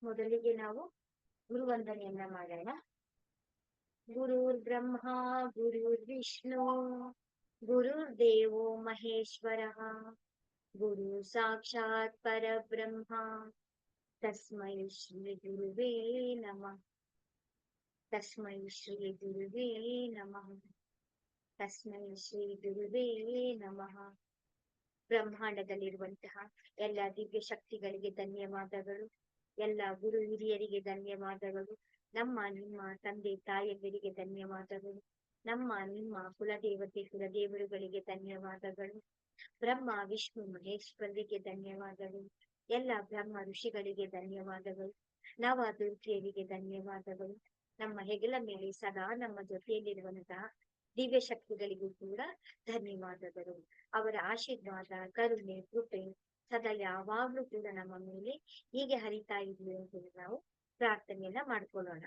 ಮೊದಲಿಗೆ ನಾವು ಗುರುವಂದನೆಯನ್ನ ಮಾಡೋಣ. ಗುರುರ್ ಬ್ರಹ್ಮ ಗುರುರ್ ವಿಷ್ಣು ಗುರುರ್ದೇವೋ ಮಹೇಶ್ವರಃ ಗುರು ಸಾಕ್ಷಾತ್ ಪರಬ್ರಹ್ಮ ತಸ್ಮೈ ಶ್ರೀ ಗುರುವೇ ನಮಃ. ತಸ್ಮೈ ಶ್ರೀ ಗುರುವೇ ನಮಃ. ತಸ್ಮೈ ಶ್ರೀ ಗುರುವೇ ನಮಃ. ಬ್ರಹ್ಮಾಂಡದಲ್ಲಿರುವಂತಹ ಎಲ್ಲ ದಿವ್ಯ ಶಕ್ತಿಗಳಿಗೆ ಧನ್ಯವಾದಗಳು. ಎಲ್ಲ ಗುರು ಹಿರಿಯರಿಗೆ ಧನ್ಯವಾದಗಳು. ನಮ್ಮ ನಿಮ್ಮ ತಂದೆ ತಾಯಿಯರಿಗೆ ಧನ್ಯವಾದಗಳು. ನಮ್ಮ ನಿಮ್ಮ ಕುಲದೇವತೆ ಕುಲದೇವರುಗಳಿಗೆ ಧನ್ಯವಾದಗಳು. ಬ್ರಹ್ಮ ವಿಷ್ಣು ಮಹೇಶ್ವರರಿಗೆ ಧನ್ಯವಾದಗಳು. ಎಲ್ಲ ಬ್ರಹ್ಮ ಋಷಿಗಳಿಗೆ ಧನ್ಯವಾದಗಳು. ನವ ದುರ್ಗಿಯರಿಗೆ ಧನ್ಯವಾದಗಳು. ನಮ್ಮ ಹೆಗಲ ಮೇಲೆ ಸದಾ ನಮ್ಮ ಜೊತೆಯಲ್ಲಿರುವಂತಹ ದಿವ್ಯ ಶಕ್ತಿಗಳಿಗೂ ಕೂಡ ಧನ್ಯವಾದಗಳು. ಅವರ ಆಶೀರ್ವಾದ ಕರುಣೆ ಕೃಪೆ ಸದಾ ಯಾವಾಗ್ಲೂ ಕೂಡ ನಮ್ಮ ಮೇಲೆ ಹೀಗೆ ಹರಿತಾ ಇದ್ವಿ ಅಂತ ನಾವು ಪ್ರಾರ್ಥನೆಯನ್ನ ಮಾಡ್ಕೊಳ್ಳೋಣ.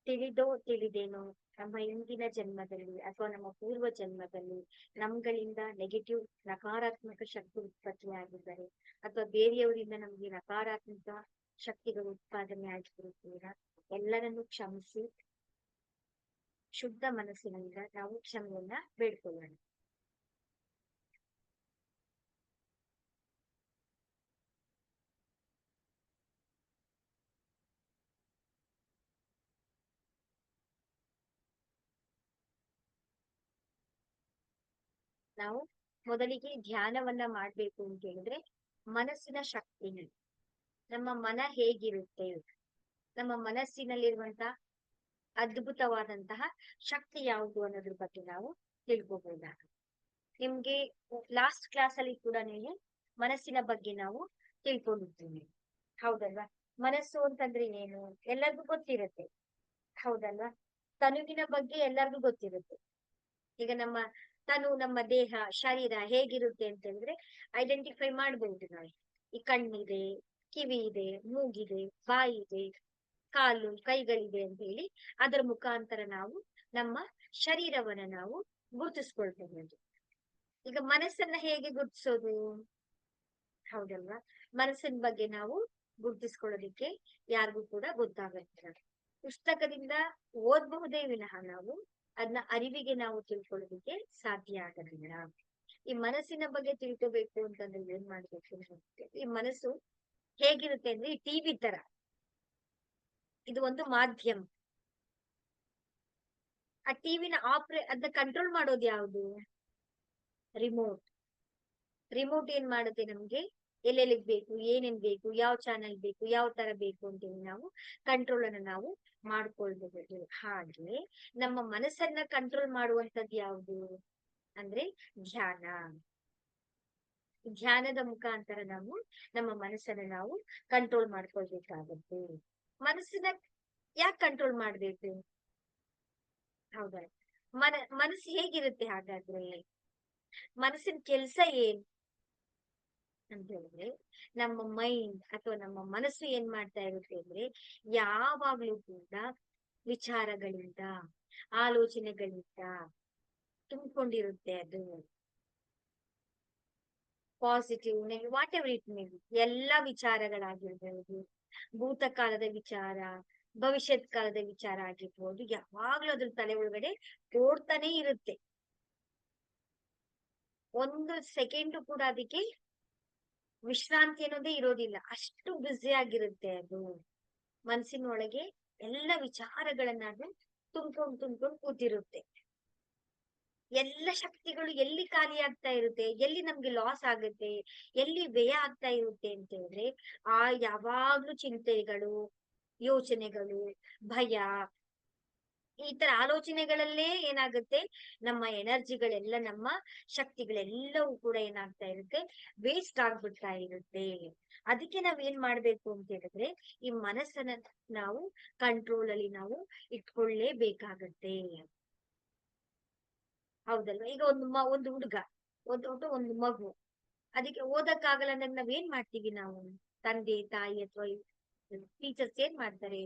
ತಿಳಿದೋ ತಿಳಿದೇನೋ ನಮ್ಮ ಇಂದಿನ ಜನ್ಮದಲ್ಲಿ ಅಥವಾ ನಮ್ಮ ಪೂರ್ವ ಜನ್ಮದಲ್ಲಿ ನಮ್ಗಳಿಂದ ನೆಗೆಟಿವ್ ನಕಾರಾತ್ಮಕ ಶಕ್ತಿ ಉತ್ಪತ್ತಿಯಾಗಿದ್ದರೆ ಅಥವಾ ಬೇರೆಯವರಿಂದ ನಮ್ಗೆ ನಕಾರಾತ್ಮಕ ಶಕ್ತಿಗಳು ಉತ್ಪಾದನೆ ಆಗಿರುತ್ತೀರ ಎಲ್ಲರನ್ನು ಕ್ಷಮಿಸಿ ಶುದ್ಧ ಮನಸ್ಸಿನಿಂದ ನಾವು ಕ್ಷಮೆಯನ್ನ ಬೇಡ್ಕೊಳ್ಳೋಣ. ನಾವು ಮೊದಲಿಗೆ ಧ್ಯಾನವನ್ನ ಮಾಡ್ಬೇಕು ಅಂತ ಹೇಳಿದ್ರೆ ಮನಸ್ಸಿನ ಶಕ್ತಿ, ನಮ್ಮ ಮನ ಹೇಗಿರುತ್ತೆ, ನಮ್ಮ ಮನಸ್ಸಿನಲ್ಲಿರುವಂತಹ ಅದ್ಭುತವಾದಂತಹ ಶಕ್ತಿ ಯಾವುದು ಅನ್ನೋದ್ರ ಬಗ್ಗೆ ನಾವು ತಿಳ್ಕೊಬಹುದಾಗುತ್ತೆ. ನಿಮ್ಗೆ ಲಾಸ್ಟ್ ಕ್ಲಾಸ್ ಅಲ್ಲಿ ಕೂಡ ನೀವು ಮನಸ್ಸಿನ ಬಗ್ಗೆ ನಾವು ತಿಳ್ಕೊಂಡಿರ್ತೀವಿ, ಹೌದಲ್ವಾ? ಮನಸ್ಸು ಅಂತಂದ್ರೆ ಏನು ಎಲ್ಲರಿಗೂ ಗೊತ್ತಿರುತ್ತೆ, ಹೌದಲ್ವಾ? ತನುವಿನ ಬಗ್ಗೆ ಎಲ್ಲರಿಗೂ ಗೊತ್ತಿರುತ್ತೆ. ಈಗ ನಮ್ಮ ತನು, ನಮ್ಮ ದೇಹ ಶರೀರ ಹೇಗಿರುತ್ತೆ ಅಂತ ಹೇಳಿದ್ರೆ ಐಡೆಂಟಿಫೈ ಮಾಡ್ಬಹುದು ನಾವು. ಈ ಕಣ್ಣಿದೆ, ಕಿವಿ ಇದೆ, ಮೂಗಿದೆ, ಬಾಯಿ ಇದೆ, ಕಾಲು ಕೈಗಳಿದೆ ಅಂತ ಹೇಳಿ ಅದರ ಮುಖಾಂತರ ನಾವು ನಮ್ಮ ಶರೀರವನ್ನ ನಾವು ಗುರುತಿಸ್ಕೊಳ್ಬಹುದು. ಈಗ ಮನಸ್ಸನ್ನ ಹೇಗೆ ಗುರುತಿಸೋದು, ಹೌದಲ್ವಾ? ಮನಸ್ಸಿನ ಬಗ್ಗೆ ನಾವು ಗುರುತಿಸ್ಕೊಳ್ಳೋದಿಕ್ಕೆ ಯಾರಿಗೂ ಕೂಡ ಗೊತ್ತಾಗಲ್ಲ. ಪುಸ್ತಕದಿಂದ ಓದ್ಬಹುದೇ ವಿನಃ ನಾವು ಅದನ್ನ ಅರಿವಿಗೆ ನಾವು ತಿಳ್ಕೊಳ್ಳೋದಿಕ್ಕೆ ಸಾಧ್ಯ ಆಗೋದಿಲ್ಲ. ಈ ಮನಸ್ಸಿನ ಬಗ್ಗೆ ತಿಳ್ಕೋಬೇಕು ಅಂತಂದ್ರೆ ಏನ್ ಮಾಡ್ಬೇಕು? ಈ ಮನಸ್ಸು ಹೇಗಿರುತ್ತೆ ಅಂದ್ರೆ ಈ ಟಿವಿ ತರ, ಇದು ಒಂದು ಮಾಧ್ಯಮ. ಆ ಟಿವಿನ ಅದನ್ನ ಕಂಟ್ರೋಲ್ ಮಾಡೋದು ಯಾವುದು? ರಿಮೋಟ್. ರಿಮೋಟ್ ಏನ್ ಮಾಡುತ್ತೆ ನಮ್ಗೆ ಎಲ್ಲೆಲ್ಲಿಗ್ ಬೇಕು, ಏನೇನ್ ಬೇಕು, ಯಾವ ಚಾನೆಲ್ ಬೇಕು, ಯಾವ ತರ ಬೇಕು ಅಂತೇಳಿ ನಾವು ಕಂಟ್ರೋಲ್ ಅನ್ನ ನಾವು ಮಾಡ್ಕೊಳ್ಬಹುದು. ಹಾಗೆ ನಮ್ಮ ಮನಸ್ಸನ್ನ ಕಂಟ್ರೋಲ್ ಮಾಡುವಂತದ್ದು ಯಾವುದು ಅಂದ್ರೆ ಧ್ಯಾನ. ಧ್ಯಾನದ ಮುಖಾಂತರ ನಾವು ನಮ್ಮ ಮನಸ್ಸನ್ನ ನಾವು ಕಂಟ್ರೋಲ್ ಮಾಡ್ಕೊಳ್ಬೇಕಾಗುತ್ತೆ. ಮನಸ್ಸನ್ನ ಯಾಕೆ ಕಂಟ್ರೋಲ್ ಮಾಡ್ಬೇಕು? ಹೌದಾ? ಮನಸ್ಸು ಹೇಗಿರುತ್ತೆ ಹಾಗಾದ್ರೆ? ಮನಸ್ಸಿನ ಕೆಲ್ಸ ಏನ್ ಅಂತ ಹೇಳಿದ್ರೆ, ನಮ್ಮ ಮೈಂಡ್ ಅಥವಾ ನಮ್ಮ ಮನಸ್ಸು ಏನ್ ಮಾಡ್ತಾ ಇರುತ್ತೆ ಅಂದ್ರೆ ಯಾವಾಗ್ಲೂ ಕೂಡ ವಿಚಾರಗಳಿಂದ ಆಲೋಚನೆಗಳಿಂದ ತುಂಬಿಕೊಂಡಿರುತ್ತೆ. ಅದು positive negative what ever it may be, ಎಲ್ಲಾ ವಿಚಾರಗಳಾಗಿರ್ಬಹುದು, ಭೂತಕಾಲದ ವಿಚಾರ, ಭವಿಷ್ಯತ್ ಕಾಲದ ವಿಚಾರ ಆಗಿರ್ಬೋದು, ಯಾವಾಗ್ಲೂ ಅದ್ರ ತಲೆ ಒಳಗಡೆ ಓಡ್ತಾನೆ ಇರುತ್ತೆ. ಒಂದು ಸೆಕೆಂಡ್ ಕೂಡ ಅದಕ್ಕೆ ವಿಶ್ರಾಂತಿ ಅನ್ನೋದೇ ಇರೋದಿಲ್ಲ, ಅಷ್ಟು ಬ್ಯುಸಿ ಆಗಿರುತ್ತೆ ಅದು. ಮನಸ್ಸಿನ ಒಳಗೆ ಎಲ್ಲ ವಿಚಾರಗಳನ್ನ ಅದು ತುಂಬ್ಕೊಂಡು ಕೂತಿರುತ್ತೆ. ಎಲ್ಲ ಶಕ್ತಿಗಳು ಎಲ್ಲಿ ಖಾಲಿ ಆಗ್ತಾ ಇರುತ್ತೆ, ಎಲ್ಲಿ ನಮ್ಗೆ ಲಾಸ್ ಆಗುತ್ತೆ, ಎಲ್ಲಿ ವ್ಯಯ ಆಗ್ತಾ ಇರುತ್ತೆ ಅಂತ ಹೇಳಿದ್ರೆ ಆ ಯಾವಾಗ್ಲೂ ಚಿಂತೆಗಳು, ಯೋಚನೆಗಳು, ಭಯ, ಈ ತರ ಆಲೋಚನೆಗಳಲ್ಲೇ ಏನಾಗುತ್ತೆ ನಮ್ಮ ಎನರ್ಜಿಗಳೆಲ್ಲ, ನಮ್ಮ ಶಕ್ತಿಗಳೆಲ್ಲವೂ ಕೂಡ ಏನಾಗ್ತಾ ಇರುತ್ತೆ, ವೇಸ್ಟ್ ಆಗ್ಬಿಡ್ತಾ ಇರುತ್ತೆ. ಅದಕ್ಕೆ ನಾವ್ ಏನ್ ಮಾಡ್ಬೇಕು ಅಂತ ಹೇಳಿದ್ರೆ ಈ ಮನಸ್ಸನ್ನ ನಾವು ಕಂಟ್ರೋಲ್ ಅಲ್ಲಿ ನಾವು ಇಟ್ಕೊಳ್ಳೇಬೇಕಾಗತ್ತೆ, ಹೌದಲ್ವಾ? ಈಗ ಒಂದು ಹುಡುಗ, ಒಂದು ಮಗು, ಅದಕ್ಕೆ ಓದಕ್ಕಾಗಲ್ಲ ಅಂದಾಗ ನಾವ್ ಏನ್ ಮಾಡ್ತೀವಿ? ನಾವು ತಂದೆ ತಾಯಿ ಅಥವಾ ಟೀಚರ್ಸ್ ಏನ್ ಮಾಡ್ತಾರೆ?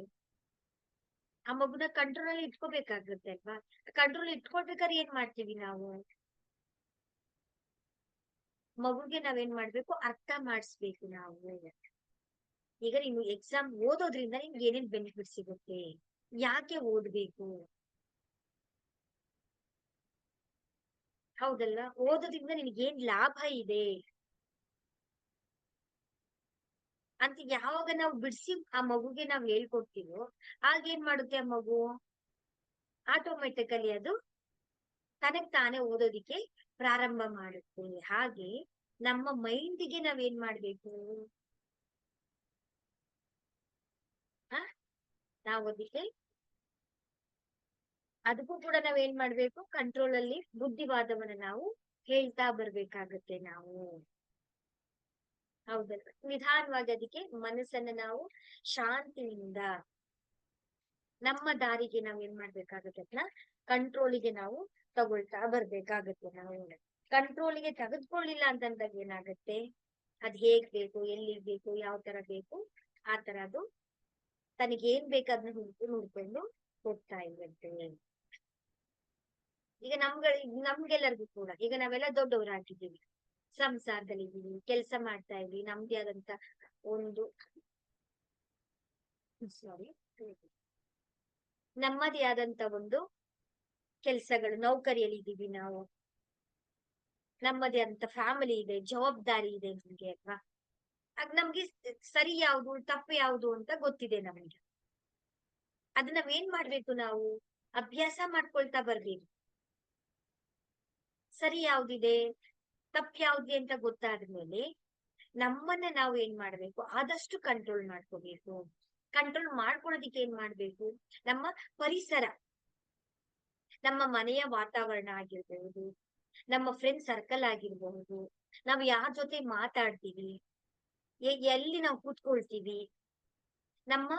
ಆ ಮಗುನ ಕಂಟ್ರೋಲ್ ಅಲ್ಲಿ ಇಟ್ಕೋಬೇಕಾಗುತ್ತೆ ಅಲ್ವಾ? ಕಂಟ್ರೋಲ್ ಇಟ್ಕೊಳ್ಬೇಕಾದ್ರೆ ಏನ್ ಮಾಡ್ತೀವಿ ನಾವು? ಮಗುಗೆ ನಾವೇನ್ ಮಾಡ್ಬೇಕು, ಅರ್ಥ ಮಾಡಿಸ್ಬೇಕು ನಾವು. ಈಗ ನೀನು ಎಕ್ಸಾಮ್ ಓದೋದ್ರಿಂದ ನಿಮ್ಗೆ ಏನೇನ್ ಬೆನಿಫಿಟ್ ಸಿಗುತ್ತೆ, ಯಾಕೆ ಓದ್ಬೇಕು, ಹೌದಲ್ಲ, ಓದೋದ್ರಿಂದ ನಿನ್ಗೆ ಏನ್ ಲಾಭ ಇದೆ ಅಂತ ಯಾವಾಗ ನಾವು ಬಿಡಿಸಿ ಆ ಮಗುಗೆ ನಾವ್ ಹೇಳ್ಕೊಡ್ತೀವೋ, ಆಗೇನ್ ಮಾಡುತ್ತೆ ಆ ಮಗು, ಆಟೋಮೆಟಿಕಲಿ ಅದು ತನಗ್ ತಾನೇ ಓದೋದಿಕ್ಕೆ ಪ್ರಾರಂಭ ಮಾಡುತ್ತೆ. ಹಾಗೆ ನಮ್ಮ ಮೈಂಡಿಗೆ ನಾವೇನ್ ಮಾಡ್ಬೇಕು, ಆ ನಾವು ಅದಕ್ಕೆ ಅದಕ್ಕೂ ಕೂಡ ನಾವೇನ್ ಮಾಡ್ಬೇಕು, ಕಂಟ್ರೋಲ್ ಅಲ್ಲಿ ಬುದ್ಧಿವಾದವನ್ನ ನಾವು ಹೇಳ್ತಾ ಬರ್ಬೇಕಾಗತ್ತೆ ನಾವು. ಹೌದಲ್ಲ, ನಿಧಾನವಾಗಿ ಅದಕ್ಕೆ ಮನಸ್ಸನ್ನ ನಾವು ಶಾಂತಿಯಿಂದ ನಮ್ಮ ದಾರಿಗೆ ನಾವ್ ಏನ್ ಮಾಡ್ಬೇಕಾಗತ್ತೆ, ಅದನ್ನ ಕಂಟ್ರೋಲಿಗೆ ನಾವು ತಗೊಳ್ತಾ ಬರ್ಬೇಕಾಗತ್ತೆ ನಾವು. ಕಂಟ್ರೋಲಿಗೆ ತೆಗೆದುಕೊಳ್ಳಿಲ್ಲ ಅಂತಂದಾಗ ಏನಾಗತ್ತೆ, ಅದ್ ಹೇಗ್ ಬೇಕು, ಎಲ್ಲಿಗ್ ಬೇಕು, ಯಾವ ತರ ಬೇಕು, ಆ ತರ ಅದು ತನಗೇನ್ ಬೇಕು ಅದನ್ನ ಹುಡ್ಕೊಂಡು ಹೋಗ್ತಾ ಇರುತ್ತೆ. ಈಗ ನಮ್ಗೆಲ್ಲರಿಗೂ ಕೂಡ ಈಗ ನಾವೆಲ್ಲ ದೊಡ್ಡವರಾಗಿದ್ದೀವಿ, ಸಂಸಾರದಲ್ಲಿ ಇದೀವಿ, ಕೆಲಸ ಮಾಡ್ತಾ ಇದೀವಿ, ನಮ್ದೇ ಆದಂತ ಒಂದು ಸಾರಿ ನಮ್ಮದೇ ಆದಂತ ಒಂದು ಕೆಲ್ಸಗಳು, ನೌಕರಿಯಲ್ಲಿ ಇದೀವಿ ನಾವು, ನಮ್ಮದೇ ಅಂತ ಫ್ಯಾಮಿಲಿ ಇದೆ, ಜವಾಬ್ದಾರಿ ಇದೆ ನಮ್ಗೆ ಅಲ್ವಾ. ಆಗ ನಮ್ಗೆ ಸರಿ ಯಾವ್ದು ತಪ್ಪು ಯಾವ್ದು ಅಂತ ಗೊತ್ತಿದೆ ನಮ್ಗೆ. ಅದನ್ನ ನಾವೇನ್ ಮಾಡ್ಬೇಕು, ನಾವು ಅಭ್ಯಾಸ ಮಾಡ್ಕೊಳ್ತಾ ಬರ್ಬೇಕು. ಸರಿ ಯಾವ್ದಿದೆ ತಪ್ಪು ಯಾವ್ದು ಅಂತ ಗೊತ್ತಾದ್ಮೇಲೆ ನಮ್ಮನ್ನ ನಾವು ಏನ್ ಮಾಡ್ಬೇಕು, ಆದಷ್ಟು ಕಂಟ್ರೋಲ್ ಮಾಡ್ಕೋಬೇಕು. ಕಂಟ್ರೋಲ್ ಮಾಡ್ಕೊಳೋದಿಕ್ಕೆ ಏನ್ ಮಾಡ್ಬೇಕು, ನಮ್ಮ ಪರಿಸರ, ನಮ್ಮ ಮನೆಯ ವಾತಾವರಣ ಆಗಿರ್ಬಹುದು, ನಮ್ಮ ಫ್ರೆಂಡ್ ಸರ್ಕಲ್ ಆಗಿರ್ಬಹುದು, ನಾವು ಯಾರ ಜೊತೆ ಮಾತಾಡ್ತೀವಿ, ಎಲ್ಲಿ ನಾವು ಕೂತ್ಕೊಳ್ತೀವಿ, ನಮ್ಮ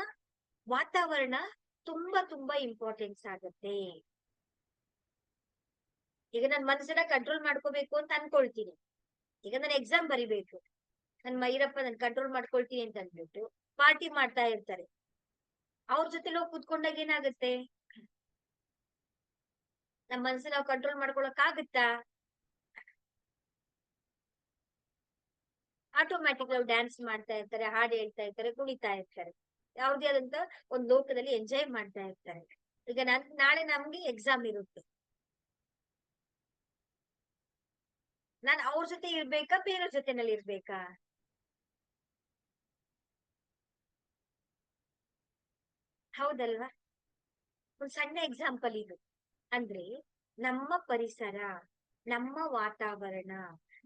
ವಾತಾವರಣ ತುಂಬಾ ತುಂಬಾ ಇಂಪಾರ್ಟೆನ್ಸ್ ಆಗತ್ತೆ. ಈಗ ನನ್ ಮನಸ್ಸನ್ನ ಕಂಟ್ರೋಲ್ ಮಾಡ್ಕೋಬೇಕು ಅಂತ ಅನ್ಕೊಳ್ತೀನಿ. ಈಗ ನಾನು ಎಕ್ಸಾಮ್ ಬರಿಬೇಕು, ನನ್ ಮೈರಪ್ಪ ನನ್ ಕಂಟ್ರೋಲ್ ಮಾಡ್ಕೊಳ್ತೀನಿ ಅಂತ ಅಂದ್ಬಿಟ್ಟು ಪಾರ್ಟಿ ಮಾಡ್ತಾ ಇರ್ತಾರೆ, ಅವ್ರ ಜೊತೆ ಹೋಗಿ ಕೂತ್ಕೊಂಡಾಗ ಏನಾಗುತ್ತೆ, ನಮ್ಮ ಮನಸ್ಸನ್ನ ನಾವು ಕಂಟ್ರೋಲ್ ಮಾಡ್ಕೊಳಕ್ ಆಗುತ್ತಾ, ಆಟೋಮ್ಯಾಟಿಕ್ ನಾವು ಡ್ಯಾನ್ಸ್ ಮಾಡ್ತಾ ಇರ್ತಾರೆ, ಹಾಡು ಹೇಳ್ತಾ ಇರ್ತಾರೆ, ಕುಣಿತಾ ಇರ್ತಾರೆ, ಯಾವ್ದೇ ಆದಂತ ಒಂದ್ ಲೋಕದಲ್ಲಿ ಎಂಜಾಯ್ ಮಾಡ್ತಾ ಇರ್ತಾರೆ. ಈಗ ನಾಳೆ ನಮ್ಗೆ ಎಕ್ಸಾಮ್ ಇರುತ್ತೆ, ನಾನ್ ಅವ್ರ ಜೊತೆ ಇರ್ಬೇಕಾ ಬೇರೆಯವ್ರ ಜೊತೆನಲ್ಲಿ ಇರ್ಬೇಕಾ, ಹೌದಲ್ವಾ. ಒಂದ್ ಸಣ್ಣ ಎಕ್ಸಾಂಪಲ್ ಇದು, ಅಂದ್ರೆ ನಮ್ಮ ಪರಿಸರ, ನಮ್ಮ ವಾತಾವರಣ,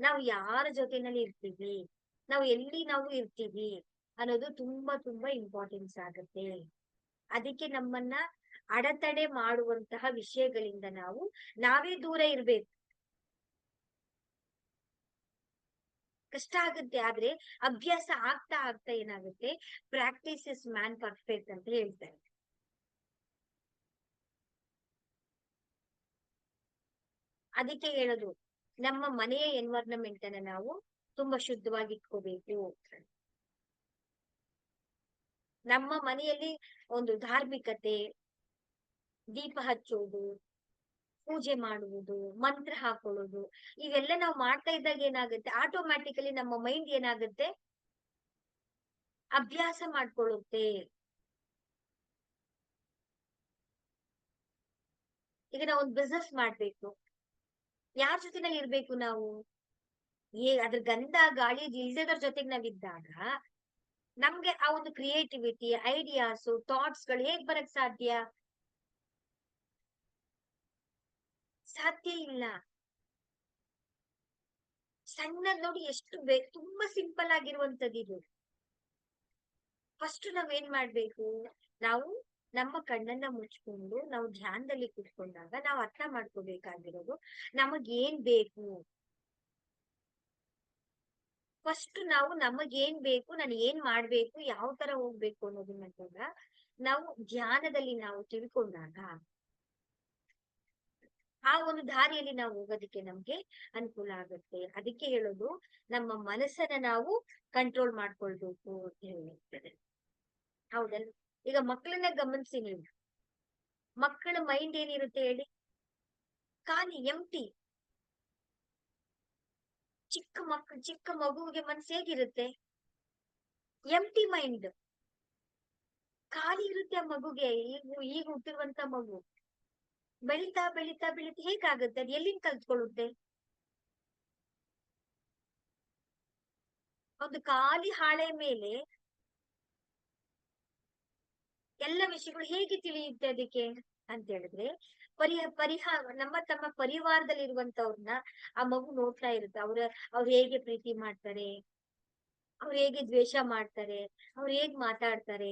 ನಾವು ಯಾರ ಜೊತೆನಲ್ಲಿ ಇರ್ತೀವಿ, ನಾವು ಎಲ್ಲಿ ನಾವು ಇರ್ತೀವಿ ಅನ್ನೋದು ತುಂಬಾ ತುಂಬಾ ಇಂಪಾರ್ಟೆನ್ಸ್ ಆಗುತ್ತೆ. ಅದಕ್ಕೆ ನಮ್ಮನ್ನ ಅಡೆತಡೆ ಮಾಡುವಂತಹ ವಿಷಯಗಳಿಂದ ನಾವೇ ದೂರ ಇರ್ಬೇಕು. ಕಷ್ಟ ಆಗುತ್ತೆ, ಆದ್ರೆ ಅಭ್ಯಾಸ ಆಗ್ತಾ ಆಗ್ತಾ ಏನಾಗುತ್ತೆ, ಪ್ರಾಕ್ಟೀಸ್ ಇಸ್ ಮ್ಯಾನ್ ಪರ್ಫೆಕ್ಟ್ ಅಂತ ಹೇಳ್ತಾರೆ. ಅದಕ್ಕೆ ಹೇಳೋದು, ನಮ್ಮ ಮನೆಯ ಎನ್ವೈರನ್ಮೆಂಟ್ ಅನ್ನ ನಾವು ತುಂಬಾ ಶುದ್ಧವಾಗಿ ಇಟ್ಕೋಬೇಕು. ನಮ್ಮ ಮನೆಯಲ್ಲಿ ಒಂದು ಧಾರ್ಮಿಕತೆ, ದೀಪ ಹಚ್ಚೋದು, ಪೂಜೆ ಮಾಡುವುದು, ಮಂತ್ರ ಹಾಕೊಳ್ಳೋದು, ಇವೆಲ್ಲ ನಾವು ಮಾಡ್ತಾ ಇದ್ದಾಗ ಏನಾಗುತ್ತೆ, ಆಟೋಮ್ಯಾಟಿಕಲಿ ನಮ್ಮ ಮೈಂಡ್ ಏನಾಗುತ್ತೆ, ಅಭ್ಯಾಸ ಮಾಡ್ಕೊಳ್ಳುತ್ತೆ. ಈಗ ನಾವು ಒಂದು ಬಿಸ್ನೆಸ್ ಮಾಡ್ಬೇಕು, ಯಾರ ಜೊತೆನಲ್ಲಿ ಇರ್ಬೇಕು ನಾವು, ಅದ್ರ ಗಂಧ ಗಾಳಿ ಇಲ್ದದ್ರ ಜೊತೆಗೆ ನಾವಿದ್ದಾಗ ನಮ್ಗೆ ಆ ಒಂದು ಕ್ರಿಯೇಟಿವಿಟಿ, ಐಡಿಯಾಸ್, ಥಾಟ್ಸ್ ಗಳು ಹೇಗ್ ಬರಕ್ ಸಾಧ್ಯ, ಸಾಧ್ಯ ಇಲ್ಲ. ಸಣ್ಣದ್ ನೋಡಿ ಎಷ್ಟು ತುಂಬಾ ಸಿಂಪಲ್ ಆಗಿರುವಂತದ್ದು ಇದು. ಫಸ್ಟ್ ನಾವೇನ್ ಮಾಡ್ಬೇಕು, ನಾವು ನಮ್ಮ ಕಣ್ಣನ್ನ ಮುಚ್ಕೊಂಡು ನಾವು ಧ್ಯಾನದಲ್ಲಿ ಕುತ್ಕೊಂಡಾಗ ನಾವು ಅರ್ಥ ಮಾಡ್ಕೋಬೇಕಾಗಿರೋದು, ನಮಗ್ ಏನ್ ಬೇಕು, ಫಸ್ಟ್ ನಾವು ನಮಗೇನ್ ಬೇಕು, ನಾನು ಏನ್ ಮಾಡ್ಬೇಕು, ಯಾವ ತರ ಹೋಗ್ಬೇಕು ಅನ್ನೋದನ್ನ ನಾವು ಧ್ಯಾನದಲ್ಲಿ ನಾವು ತಿಳ್ಕೊಂಡಾಗ ಆ ಒಂದು ದಾರಿಯಲ್ಲಿ ನಾವು ಹೋಗೋದಕ್ಕೆ ನಮ್ಗೆ ಅನುಕೂಲ ಆಗುತ್ತೆ. ಅದಕ್ಕೆ ಹೇಳೋದು, ನಮ್ಮ ಮನಸ್ಸನ್ನ ನಾವು ಕಂಟ್ರೋಲ್ ಮಾಡ್ಕೊಳ್ಬೇಕು ಅಂತ ಹೇಳಿ. ಹೌದಲ್ಲ. ಈಗ ಮಕ್ಕಳನ್ನ ಗಮನಿಸಿ ನೀವು, ಮಕ್ಕಳ ಮೈಂಡ್ ಏನಿರುತ್ತೆ ಹೇಳಿ, ಖಾಲಿ ಎಂಟಿ. ಚಿಕ್ಕ ಮಗುವಿಗೆ ಮನ್ಸು ಹೇಗಿರುತ್ತೆ? ಎಂಟಿ ಮೈಂಡ್, ಖಾಲಿ ಇರುತ್ತೆ ಆ ಮಗುಗೆ. ಈಗ ಹುಟ್ಟಿರುವಂತ ಮಗು ಬೆಳಿತಾ ಬೆಳಿತಾ ಬೆಳಿತಾ ಹೇಗಾಗುತ್ತೆ? ಅದು ಎಲ್ಲಿಂದ ಕಲ್ತ್ಕೊಳ್ಳುತ್ತೆ? ಒಂದು ಖಾಲಿ ಹಾಳೆ ಮೇಲೆ ಎಲ್ಲ ವಿಷಯಗಳು ಹೇಗೆ ತಿಳಿಯುತ್ತೆ ಅದಕ್ಕೆ ಅಂತ ಹೇಳಿದ್ರೆ, ತಮ್ಮ ಪರಿವಾರದಲ್ಲಿರುವಂತವ್ರನ್ನ ಆ ಮಗು ನೋಡ್ತಾ ಇರುತ್ತೆ. ಅವ್ರು ಹೇಗೆ ಪ್ರೀತಿ ಮಾಡ್ತಾರೆ, ಅವ್ರು ಹೇಗೆ ದ್ವೇಷ ಮಾಡ್ತಾರೆ, ಅವ್ರು ಹೇಗ್ ಮಾತಾಡ್ತಾರೆ,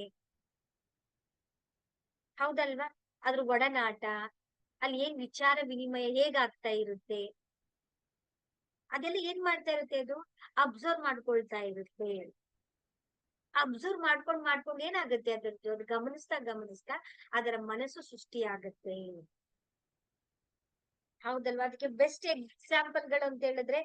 ಹೌದಲ್ವಾ? ಅದ್ರ ಒಡನಾಟ, ಅಲ್ಲಿ ಏನ್ ವಿಚಾರ ವಿನಿಮಯ ಹೇಗಾಗ್ತಾ ಇರುತ್ತೆ, ಅದೆಲ್ಲ ಏನ್ ಮಾಡ್ತಾ ಇರುತ್ತೆ? ಅದು ಅಬ್ಸರ್ವ್ ಮಾಡ್ಕೊಳ್ತಾ ಇರುತ್ತೆ. ಅಬ್ಸರ್ವ್ ಮಾಡ್ಕೊಂಡು ಏನಾಗುತ್ತೆ ಅದರದ್ದು? ಅದು ಗಮನಿಸ್ತಾ ಅದರ ಮನಸ್ಸು ಸೃಷ್ಟಿಯಾಗತ್ತೆ. ಹೌದಲ್ವಾ? ಅದಕ್ಕೆ ಬೆಸ್ಟ್ ಎಕ್ಸಾಂಪಲ್ ಗಳು ಅಂತ ಹೇಳಿದ್ರೆ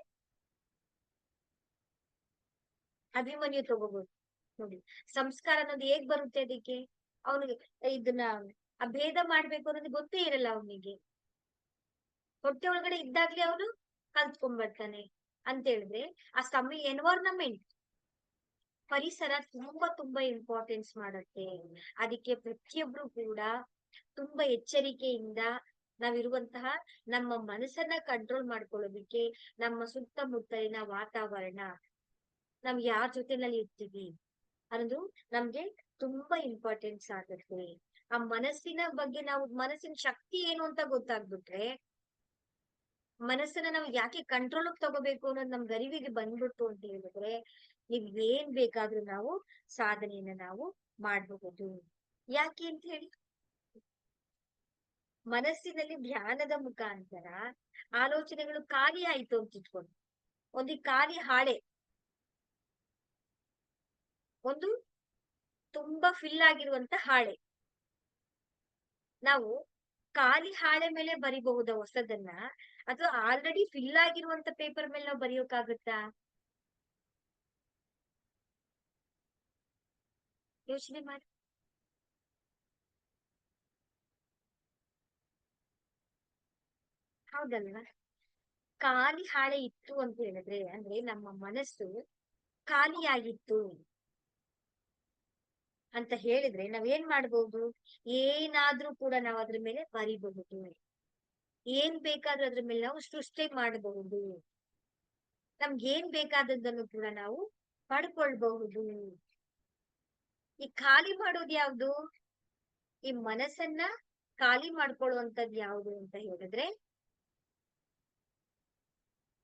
ಅಭಿಮನ್ಯು ತಗೋಬಹುದು ನೋಡಿ. ಸಂಸ್ಕಾರ ಅನ್ನೋದು ಹೇಗ್ ಬರುತ್ತೆ ಅದಕ್ಕೆ? ಅವನಿಗೆ ಇದನ್ನ ಭೇದ ಮಾಡ್ಬೇಕು ಅನ್ನೋದು ಗೊತ್ತೇ ಇರಲ್ಲ ಅವನಿಗೆ. ಹೊಟ್ಟೆ ಒಳಗಡೆ ಇದ್ದಾಗ್ಲೇ ಅವನು ಕಲ್ತ್ಕೊಂಡ್ ಬರ್ತಾನೆ ಅಂತ ಹೇಳಿದ್ರೆ, ಆ ಎನ್ವೈರನ್ಮೆಂಟ್, ಪರಿಸರ ತುಂಬಾ ಇಂಪಾರ್ಟೆನ್ಸ್ ಮಾಡುತ್ತೆ. ಅದಕ್ಕೆ ಪ್ರತಿಯೊಬ್ರು ಕೂಡ ತುಂಬಾ ಎಚ್ಚರಿಕೆಯಿಂದ ನಾವಿರುವಂತಹ ನಮ್ಮ ಮನಸ್ಸನ್ನ ಕಂಟ್ರೋಲ್ ಮಾಡ್ಕೊಳ್ಳೋದಿಕ್ಕೆ, ನಮ್ಮ ಸುತ್ತಮುತ್ತಲಿನ ವಾತಾವರಣ, ನಾವ್ ಯಾರ ಜೊತೆನಲ್ಲಿ ಇರ್ತೀವಿ ಅನ್ನೋದು ನಮ್ಗೆ ತುಂಬಾ ಇಂಪಾರ್ಟೆನ್ಸ್ ಆಗುತ್ತೆ. ಆ ಮನಸ್ಸಿನ ಬಗ್ಗೆ ಮನಸ್ಸಿನ ಶಕ್ತಿ ಏನು ಅಂತ ಗೊತ್ತಾಗ್ಬಿಟ್ರೆ, ಮನಸ್ಸನ್ನ ನಾವು ಯಾಕೆ ಕಂಟ್ರೋಲ್ ತಗೋಬೇಕು ಅನ್ನೋದು ನಮ್ಗೆ ಅರಿವಿಗೆ ಬಂದ್ಬಿಟ್ಟು ಅಂತ ಹೇಳಿದ್ರೆ, ನೀವ್ ಏನ್ ಬೇಕಾದ್ರೂ ಸಾಧನೆಯನ್ನ ನಾವು ಮಾಡಬಹುದು. ಯಾಕೆ ಅಂತ ಹೇಳಿ, ಮನಸ್ಸಿನಲ್ಲಿ ಧ್ಯಾನದ ಮುಖಾಂತರ ಆಲೋಚನೆಗಳು ಖಾಲಿ ಆಯ್ತು ಅಂತ ಇಟ್ಕೊಂಡು, ಒಂದು ಖಾಲಿ ಹಾಳೆ, ಒಂದು ತುಂಬಾ ಫಿಲ್ ಆಗಿರುವಂತ ಹಾಳೆ, ನಾವು ಖಾಲಿ ಹಾಳೆ ಮೇಲೆ ಬರಿಬಹುದ ಹೊಸದನ್ನ, ಅಥವಾ ಆಲ್ರೆಡಿ ಫಿಲ್ ಆಗಿರುವಂತ ಪೇಪರ್ ಮೇಲೆ ನಾವು ಬರೆಯೋಕ್ಕಾಗತ್ತಾ? ಯೋಚನೆ ಮಾಡಿ. ಹೌದಲ್ವಾ? ಖಾಲಿ ಹಾಳೆ ಇತ್ತು ಅಂತ ಹೇಳಿದ್ರೆ, ಅಂದ್ರೆ ನಮ್ಮ ಮನಸ್ಸು ಖಾಲಿಯಾಗಿತ್ತು ಅಂತ ಹೇಳಿದ್ರೆ, ನಾವೇನ್ ಮಾಡ್ಬೋದು? ಏನಾದ್ರೂ ಕೂಡ ನಾವು ಅದ್ರ ಮೇಲೆ ಬರಿಬಹುದು. ಏನ್ ಬೇಕಾದ್ರೂ ಅದ್ರ ಮೇಲೆ ನಾವು ಸೃಷ್ಟಿ ಮಾಡಬಹುದು. ನಮ್ಗೆ ಏನ್ ಬೇಕಾದದ್ದನ್ನು ಕೂಡ ನಾವು ಪಡ್ಕೊಳ್ಬಹುದು. ಈ ಖಾಲಿ ಮಾಡೋದು ಯಾವ್ದು? ಈ ಮನಸ್ಸನ್ನ ಖಾಲಿ ಮಾಡ್ಕೊಳ್ಳುವಂತದ್ದು ಯಾವುದು ಅಂತ ಹೇಳಿದ್ರೆ,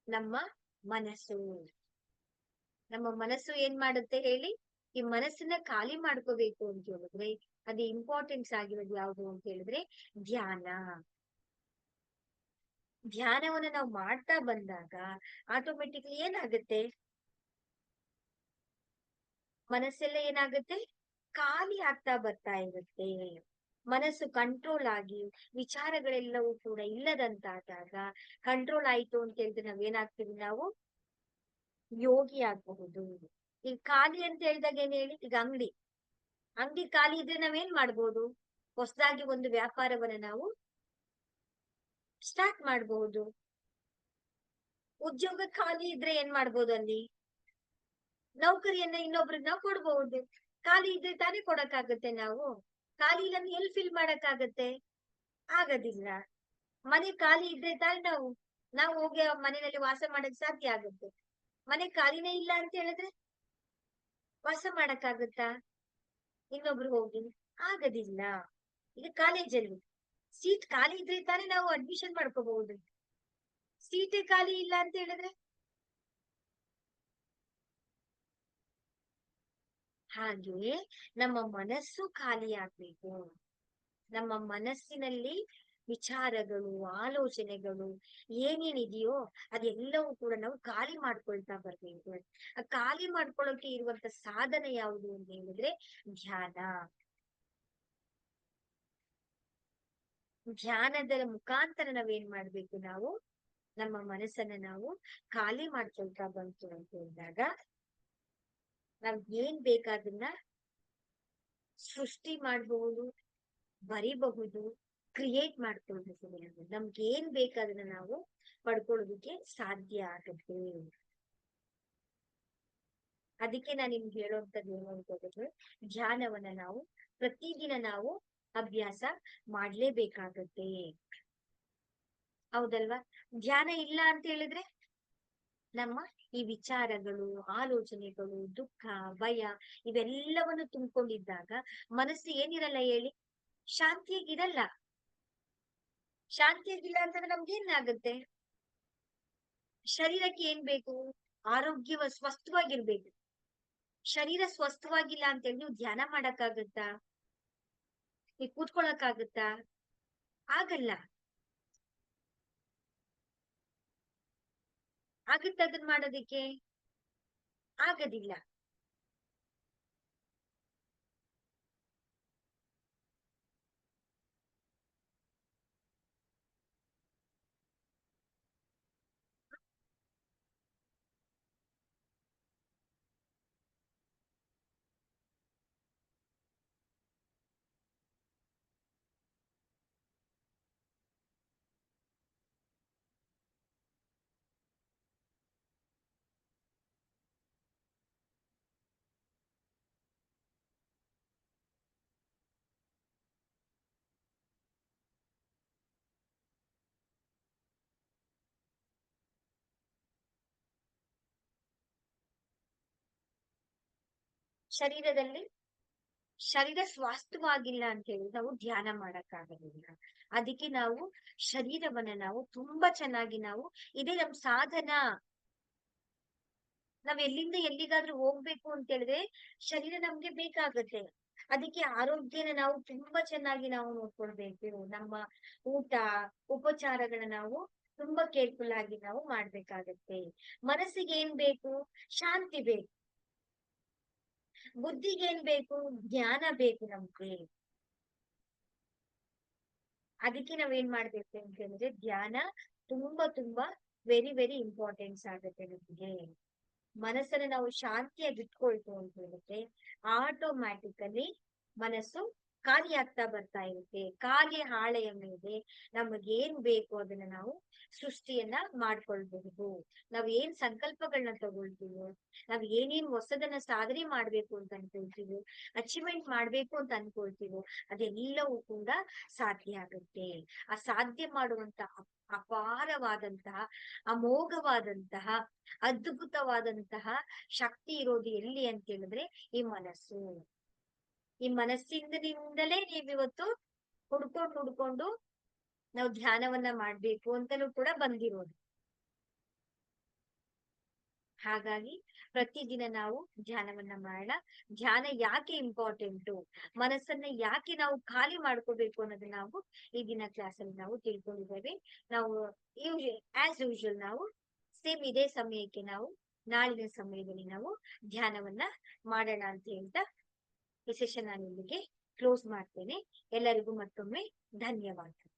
ನಮ್ಮ ಮನಸ್ಸು. ನಮ್ಮ ಮನಸ್ಸು ಏನ್ ಮಾಡುತ್ತೆ ಹೇಳಿ? ಈ ಮನಸ್ಸನ್ನ ಖಾಲಿ ಮಾಡ್ಕೋಬೇಕು ಅಂತ ಹೇಳಿದ್ರೆ, ಅದು ಇಂಪಾರ್ಟೆನ್ಸ್ ಆಗಿರೋದು ಯಾವುದು ಅಂತ ಹೇಳಿದ್ರೆ ಧ್ಯಾನ. ಧ್ಯಾನವನ್ನ ನಾವು ಮಾಡ್ತಾ ಬಂದಾಗ ಆಟೋಮೆಟಿಕ್ಲಿ ಏನಾಗುತ್ತೆ? ಮನಸ್ಸೆಲ್ಲ ಏನಾಗುತ್ತೆ? ಖಾಲಿ ಆಗ್ತಾ ಬರ್ತಾ ಇರುತ್ತೆ. ಮನಸ್ಸು ಕಂಟ್ರೋಲ್ ಆಗಿ ವಿಚಾರಗಳೆಲ್ಲವೂ ಕೂಡ ಇಲ್ಲದಂತಾದಾಗ, ಕಂಟ್ರೋಲ್ ಆಯ್ತು ಅಂತ ಹೇಳಿದ್ರೆ ನಾವೇನಾಗ್ತೀವಿ? ನಾವು ಯೋಗಿ ಆಗಬಹುದು. ಈಗ ಖಾಲಿ ಅಂತ ಹೇಳಿದಾಗ ಏನ್ ಹೇಳಿ? ಈಗ ಅಂಗಡಿ ಖಾಲಿ ಇದ್ರೆ ನಾವೇನ್ ಮಾಡ್ಬೋದು? ಹೊಸದಾಗಿ ಒಂದು ವ್ಯಾಪಾರವನ್ನ ನಾವು ಸ್ಟಾರ್ಟ್ ಮಾಡಬಹುದು. ಉದ್ಯೋಗ ಖಾಲಿ ಇದ್ರೆ ಏನ್ ಮಾಡ್ಬೋದು? ಅಲ್ಲಿ ನೌಕರಿಯನ್ನ ಇನ್ನೊಬ್ರಿಗೆ ನಾವು ಕೊಡ್ಬಹುದು. ಖಾಲಿ ಇದ್ರೆ ತಾನೇ ಕೊಡಕ್ಕಾಗತ್ತೆ ನಾವು. ಖಾಲಿ ಇಲ್ಲ ಎಲ್ಲಿ ಫಿಲ್ ಮಾಡಕ್ಕಾಗತ್ತೆ? ಆಗೋದಿಲ್ಲ. ಮನೆ ಖಾಲಿ ಇದ್ರೆ ತಾನೇ ನಾವು ಹೋಗಿ ಆ ಮನೆಯಲ್ಲಿ ವಾಸ ಮಾಡಕ್ ಸಾಧ್ಯ ಆಗುತ್ತೆ. ಮನೆ ಖಾಲಿನೇ ಇಲ್ಲ ಅಂತ ಹೇಳಿದ್ರೆ ವಾಸ ಮಾಡಕ್ಕಾಗತ್ತಾ? ಇನ್ನೊಬ್ರು ಹೋಗಿ ಆಗೋದಿಲ್ಲ. ಈಗ ಕಾಲೇಜಲ್ಲಿ ಸೀಟ್ ಖಾಲಿ ಇದ್ರೆ ತಾನೇ ನಾವು ಅಡ್ಮಿಷನ್ ಮಾಡ್ಕೋಬಹುದು. ಸೀಟೇ ಖಾಲಿ ಇಲ್ಲ ಅಂತ ಹೇಳಿದ್ರೆ, ಹಾಗೆ ನಮ್ಮ ಮನಸ್ಸು ಖಾಲಿ ಆಗ್ಬೇಕು. ನಮ್ಮ ಮನಸ್ಸಿನಲ್ಲಿ ವಿಚಾರಗಳು, ಆಲೋಚನೆಗಳು ಏನೇನಿದೆಯೋ ಅದೆಲ್ಲವೂ ಕೂಡ ನಾವು ಖಾಲಿ ಮಾಡ್ಕೊಳ್ತಾ ಬರ್ಬೇಕು. ಆ ಖಾಲಿ ಮಾಡ್ಕೊಳ್ಳೋಕೆ ಇರುವಂತ ಸಾಧನ ಯಾವುದು ಅಂತ ಹೇಳಿದ್ರೆ ಧ್ಯಾನ. ಧ್ಯಾನದ ಮುಖಾಂತರ ನಾವೇನ್ ಮಾಡ್ಬೇಕು? ನಮ್ಮ ಮನಸ್ಸನ್ನ ಖಾಲಿ ಮಾಡ್ಕೊಳ್ತಾ ಬಂತು ಅಂತ ಹೇಳಿದಾಗ, ನಾವ್ ಏನ್ ಬೇಕಾದನ್ನ ಸೃಷ್ಟಿ ಮಾಡಬಹುದು, ಬರಿಬಹುದು, ಕ್ರಿಯೇಟ್ ಮಾಡ್ಕೊಳ್ಬಹುದು. ನಮ್ಗೆ ಏನ್ ಬೇಕಾದನ್ನ ನಾವು ಪಡ್ಕೊಳ್ಳೋದಕ್ಕೆ ಸಾಧ್ಯ ಆಗುತ್ತೆ. ಅದಕ್ಕೆ ನಾನು ನಿಮ್ಗೆ ಹೇಳುವಂತದ್ದು ಏನು ಅಂತ ಹೇಳಿದ್ರೆ, ಧ್ಯಾನವನ್ನ ನಾವು ಪ್ರತಿದಿನ ನಾವು ಅಭ್ಯಾಸ ಮಾಡ್ಲೇಬೇಕಾಗತ್ತೆ. ಹೌದಲ್ವಾ? ಧ್ಯಾನ ಇಲ್ಲ ಅಂತ ಹೇಳಿದ್ರೆ ನಮ್ಮ ಈ ವಿಚಾರಗಳು, ಆಲೋಚನೆಗಳು, ದುಃಖ, ಭಯ ಇವೆಲ್ಲವನ್ನು ತುಂಬಿಕೊಂಡಿದ್ದಾಗ ಮನಸ್ಸು ಏನಿರಲ್ಲ ಹೇಳಿ, ಶಾಂತಿಯಾಗಿರಲ್ಲ. ಶಾಂತಿಯಾಗಿಲ್ಲ ಅಂತಂದ್ರೆ ನಮ್ಗೆ ಏನಾಗುತ್ತೆ? ಶರೀರಕ್ಕೆ ಏನ್ ಬೇಕು? ಸ್ವಸ್ಥವಾಗಿರ್ಬೇಕು. ಶರೀರ ಸ್ವಸ್ಥವಾಗಿಲ್ಲ ಅಂತ ಹೇಳಿ ನೀವು ಧ್ಯಾನ ಮಾಡಕ್ಕಾಗತ್ತಾ? ನೀವು ಕೂತ್ಕೊಳಕ್ಕಾಗತ್ತಾ? ಆಗಲ್ಲ. ಆಗತ್ತ ಅದನ್ನ ಮಾಡೋದಿಕ್ಕೆ? ಆಗದಿಲ್ಲ. ಶರೀರದಲ್ಲಿ ಶರೀರ ಸ್ವಾಸ್ಥ್ಯವಾಗಿಲ್ಲ ಅಂತ ಹೇಳಿ ನಾವು ಧ್ಯಾನ ಮಾಡಕ್ಕಾಗೋದಿಲ್ಲ. ಅದಕ್ಕೆ ನಾವು ಶರೀರವನ್ನ ನಾವು ತುಂಬಾ ಚೆನ್ನಾಗಿ ನಾವು ಇದೇ ನಮ್ ಸಾಧನ. ನಾವ್ ಎಲ್ಲಿಂದ ಎಲ್ಲಿಗಾದ್ರೂ ಹೋಗ್ಬೇಕು ಅಂತ ಹೇಳಿದ್ರೆ ಶರೀರ ನಮ್ಗೆ ಬೇಕಾಗತ್ತೆ. ಅದಕ್ಕೆ ಆರೋಗ್ಯನ ನಾವು ತುಂಬಾ ಚೆನ್ನಾಗಿ ನಾವು ನೋಡ್ಕೊಳ್ಬೇಕು. ನಮ್ಮ ಊಟ, ಉಪಚಾರಗಳನ್ನ ನಾವು ತುಂಬಾ ಕೇರ್ಫುಲ್ ಆಗಿ ನಾವು ಮಾಡ್ಬೇಕಾಗತ್ತೆ. ಮನಸ್ಸಿಗೆ ಏನ್ ಬೇಕು? ಶಾಂತಿ ಬೇಕು. ಬುದ್ಧಿಗೆ ಏನ್ ಬೇಕು? ಜ್ಞಾನ ಬೇಕು ನಮ್ಗೆ. ಅದಕ್ಕೆ ನಾವೇನ್ ಮಾಡ್ಬೇಕು ಅಂತ ಹೇಳಿದ್ರೆ ಧ್ಯಾನ ತುಂಬಾ ತುಂಬಾ ವೆರಿ ವೆರಿ ಇಂಪಾರ್ಟೆನ್ಸ್ ಆಗುತ್ತೆ ನಮ್ಗೆ. ಮನಸ್ಸನ್ನ ನಾವು ಶಾಂತಿಯಾಗಿ ಇಟ್ಕೊಳ್ತು ಅಂತ ಹೇಳಿದ್ರೆ ಆಟೋಮ್ಯಾಟಿಕಲಿ ಮನಸ್ಸು ಖಾಲಿ ಆಗ್ತಾ ಬರ್ತಾ ಇರುತ್ತೆ. ಖಾಲಿ ಹಾಳೆಯ ಮೇಲೆ ನಮಗೆ ಏನ್ ಬೇಕು ಅದನ್ನ ನಾವು ಸೃಷ್ಟಿಯನ್ನ ಮಾಡ್ಕೊಳ್ಬಹುದು. ನಾವ್ ಏನ್ ಸಂಕಲ್ಪಗಳನ್ನ ತಗೊಳ್ತೀವೋ, ನಾವ್ ಏನೇನ್ ಹೊಸದನ್ನ ಸಾಧನೆ ಮಾಡ್ಬೇಕು ಅಂತ ಅನ್ಕೊಳ್ತೀವೋ, ಅಚೀವ್ಮೆಂಟ್ ಮಾಡ್ಬೇಕು ಅಂತ ಅನ್ಕೊಳ್ತೀವೋ ಅದೆಲ್ಲವೂ ಕೂಡ ಸಾಧ್ಯ ಆಗುತ್ತೆ. ಆ ಸಾಧ್ಯ ಮಾಡುವಂತ ಅಪಾರವಾದಂತಹ, ಅಮೋಘವಾದಂತಹ, ಅದ್ಭುತವಾದಂತಹ ಶಕ್ತಿ ಇರೋದು ಎಲ್ಲಿ ಅಂತ ಹೇಳಿದ್ರೆ ಈ ಮನಸ್ಸು. ಈ ಮನಸ್ಸಿಂದಲೇ ನೀವಿವತ್ತು ಹುಡ್ಕೊಂಡು ನಾವು ಧ್ಯಾನವನ್ನ ಮಾಡ್ಬೇಕು ಅಂತಲೂ ಕೂಡ ಬಂದಿರೋದು. ಹಾಗಾಗಿ ಪ್ರತಿದಿನ ನಾವು ಧ್ಯಾನವನ್ನ ಮಾಡೋಣ. ಧ್ಯಾನ ಯಾಕೆ ಇಂಪಾರ್ಟೆಂಟು, ಮನಸ್ಸನ್ನ ಯಾಕೆ ನಾವು ಖಾಲಿ ಮಾಡ್ಕೋಬೇಕು ಅನ್ನೋದನ್ನ ನಾವು ಈ ದಿನ ಕ್ಲಾಸ್ ಅಲ್ಲಿ ನಾವು ತಿಳ್ಕೊಂಡಿದ್ದೇವೆ. ನಾವು ಆಸ್ ಯೂಶುವಲ್ ನಾವು ಸೇಮ್ ಇದೇ ಸಮಯಕ್ಕೆ ನಾವು ನಾಳಿನ ಸಮಯದಲ್ಲಿ ನಾವು ಧ್ಯಾನವನ್ನ ಮಾಡೋಣ ಅಂತ ಹೇಳ್ತಾ ಈ ಸೆಷನ್ ನಾನು ಇಲ್ಲಿಗೆ ಕ್ಲೋಸ್ ಮಾಡ್ತೇನೆ. ಎಲ್ಲರಿಗೂ ಮತ್ತೊಮ್ಮೆ ಧನ್ಯವಾದ.